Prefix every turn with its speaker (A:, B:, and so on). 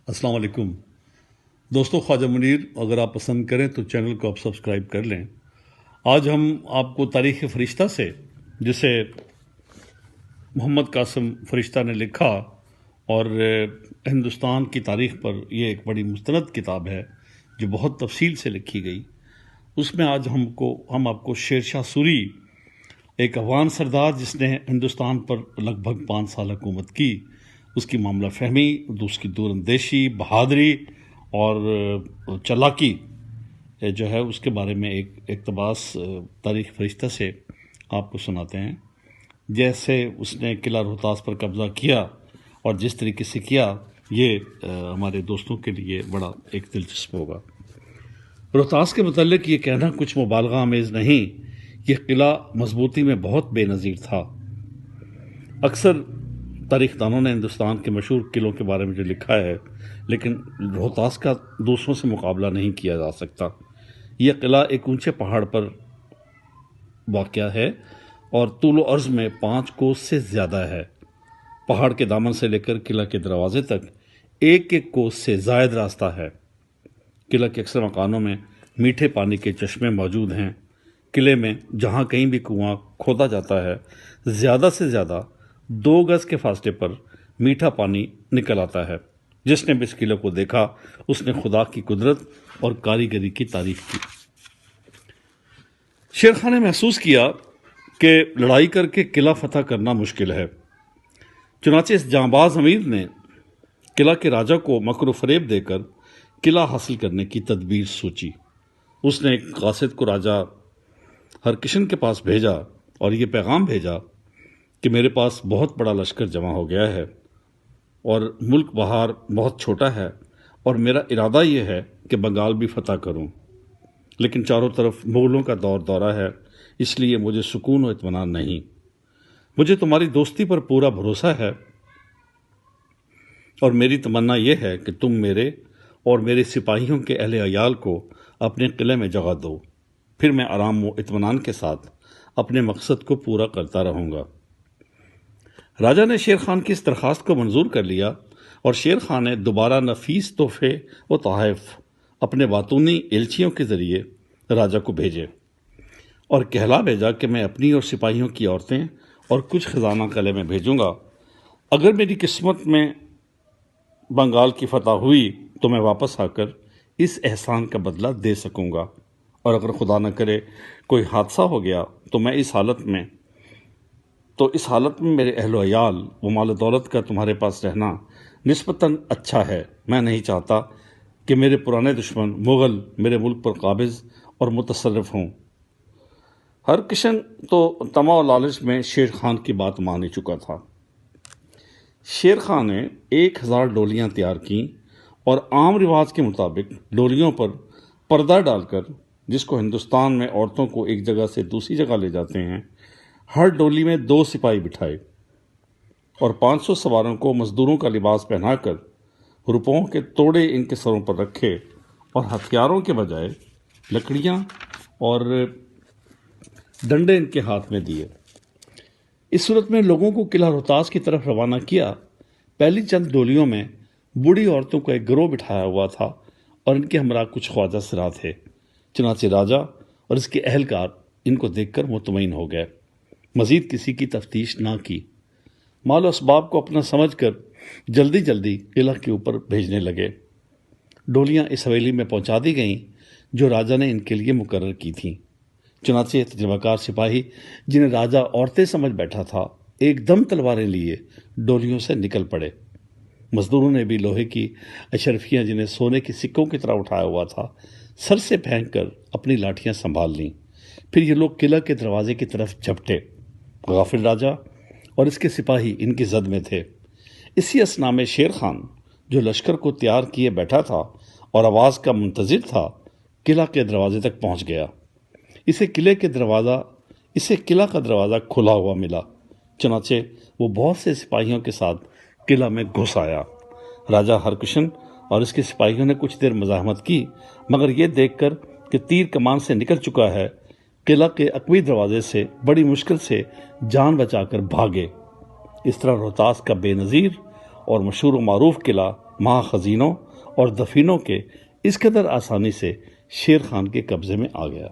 A: السلام علیکم دوستو، خواجہ منیر اگر آپ پسند کریں تو چینل کو آپ سبسکرائب کر لیں۔ آج ہم آپ کو تاریخ فرشتہ سے، جسے محمد قاسم فرشتہ نے لکھا اور ہندوستان کی تاریخ پر یہ ایک بڑی مستند کتاب ہے جو بہت تفصیل سے لکھی گئی، اس میں آج ہم آپ کو شیر شاہ سوری، ایک افغان سردار جس نے ہندوستان پر لگ بھگ 5 سال حکومت کی، اس کی معاملہ فہمی، اس کی دور اندیشی، بہادری اور چالاکی جو ہے اس کے بارے میں ایک اقتباس تاریخ فرشتہ سے آپ کو سناتے ہیں۔ جیسے اس نے قلعہ روہتاس پر قبضہ کیا اور جس طریقے سے کیا، یہ ہمارے دوستوں کے لیے بڑا ایک دلچسپ ہوگا۔ روہتاس کے متعلق یہ کہنا کچھ مبالغہ آمیز نہیں، یہ قلعہ مضبوطی میں بہت بے نظیر تھا۔ اکثر تاریخ دانوں نے ہندوستان کے مشہور قلعوں کے بارے میں جو لکھا ہے، لیکن روہتاس کا دوسروں سے مقابلہ نہیں کیا جا سکتا۔ یہ قلعہ ایک اونچے پہاڑ پر واقع ہے اور طول و عرض میں 5 کوس سے زیادہ ہے۔ پہاڑ کے دامن سے لے کر قلعہ کے دروازے تک ایک کوس سے زائد راستہ ہے۔ قلعہ کے اکثر مکانوں میں میٹھے پانی کے چشمے موجود ہیں۔ قلعے میں جہاں کہیں بھی کنواں کھودا جاتا ہے، زیادہ سے زیادہ 2 گز کے فاصلے پر میٹھا پانی نکل آتا ہے۔ جس نے بھی اس قلعے کو دیکھا، اس نے خدا کی قدرت اور کاریگری کی تعریف کی۔ شیر خان نے محسوس کیا کہ لڑائی کر کے قلعہ فتح کرنا مشکل ہے، چنانچہ اس جانباز امیر نے قلعہ کے راجہ کو مکر و فریب دے کر قلعہ حاصل کرنے کی تدبیر سوچی۔ اس نے ایک قاصد کو راجہ ہرکشن کے پاس بھیجا اور یہ پیغام بھیجا کہ میرے پاس بہت بڑا لشکر جمع ہو گیا ہے اور ملک بہار بہت چھوٹا ہے، اور میرا ارادہ یہ ہے کہ بنگال بھی فتح کروں، لیکن چاروں طرف مغلوں کا دورہ ہے، اس لیے مجھے سکون و اطمینان نہیں۔ مجھے تمہاری دوستی پر پورا بھروسہ ہے اور میری تمنا یہ ہے کہ تم میرے اور میرے سپاہیوں کے اہل عیال کو اپنے قلعے میں جگہ دو، پھر میں آرام و اطمینان کے ساتھ اپنے مقصد کو پورا کرتا رہوں گا۔ راجہ نے شیر خان کی اس درخواست کو منظور کر لیا اور شیر خان نے دوبارہ نفیس تحفے و تحائف اپنے باتونی ایلچیوں کے ذریعے راجہ کو بھیجے اور کہلا بھیجا کہ میں اپنی اور سپاہیوں کی عورتیں اور کچھ خزانہ قلعے میں بھیجوں گا۔ اگر میری قسمت میں بنگال کی فتح ہوئی تو میں واپس آ کر اس احسان کا بدلہ دے سکوں گا، اور اگر خدا نہ کرے کوئی حادثہ ہو گیا تو اس حالت میں میرے اہل و عیال و مال و دولت کا تمہارے پاس رہنا نسبتاً اچھا ہے۔ میں نہیں چاہتا کہ میرے پرانے دشمن مغل میرے ملک پر قابض اور متصرف ہوں۔ ہرکشن تو طمع و لالچ میں شیر خان کی بات مان ہی چکا تھا۔ شیر خان نے 1000 ڈولیاں تیار کیں اور عام رواج کے مطابق ڈولیوں پر پردہ ڈال کر، جس کو ہندوستان میں عورتوں کو ایک جگہ سے دوسری جگہ لے جاتے ہیں، ہر ڈولی میں 2 سپاہی بٹھائے اور 500 سواروں کو مزدوروں کا لباس پہنا کر روپوں کے توڑے ان کے سروں پر رکھے اور ہتھیاروں کے بجائے لکڑیاں اور ڈنڈے ان کے ہاتھ میں دیے۔ اس صورت میں لوگوں کو قلعہ روہتاس کی طرف روانہ کیا۔ پہلی چند ڈولیوں میں بوڑھی عورتوں کا ایک گروہ بٹھایا ہوا تھا اور ان کے ہمراہ کچھ خواجہ سرا تھے۔ چنانچہ راجہ اور اس کے اہلکار ان کو دیکھ کر مطمئن ہو گئے، مزید کسی کی تفتیش نہ کی، مال و اسباب کو اپنا سمجھ کر جلدی قلعہ کے اوپر بھیجنے لگے۔ ڈولیاں اس حویلی میں پہنچا دی گئیں جو راجہ نے ان کے لیے مقرر کی تھیں۔ چنانچہ تجربہ کار سپاہی، جنہیں راجہ عورتیں سمجھ بیٹھا تھا، ایک دم تلواریں لیے ڈولیوں سے نکل پڑے۔ مزدوروں نے بھی لوہے کی اشرفیاں، جنہیں سونے کے سکوں کی طرح اٹھایا ہوا تھا، سر سے پھینک کر اپنی لاٹھیاں سنبھال لیں۔ پھر یہ لوگ قلعہ کے دروازے کی طرف جھپٹے۔ غافل راجہ اور اس کے سپاہی ان کی زد میں تھے۔ اسی اثنا میں شیر خان، جو لشکر کو تیار کیے بیٹھا تھا اور آواز کا منتظر تھا، قلعہ کے دروازے تک پہنچ گیا۔ اسے قلعہ کا دروازہ کھلا ہوا ملا، چنانچہ وہ بہت سے سپاہیوں کے ساتھ قلعہ میں گھس آیا۔ راجہ ہرکشن اور اس کے سپاہیوں نے کچھ دیر مزاحمت کی، مگر یہ دیکھ کر کہ تیر کمان سے نکل چکا ہے، قلعہ کے عقبی دروازے سے بڑی مشکل سے جان بچا کر بھاگے۔ اس طرح روہتاس کا بے نظیر اور مشہور و معروف قلعہ مہا خزینوں اور دفینوں کے اس قدر آسانی سے شیر خان کے قبضے میں آ گیا۔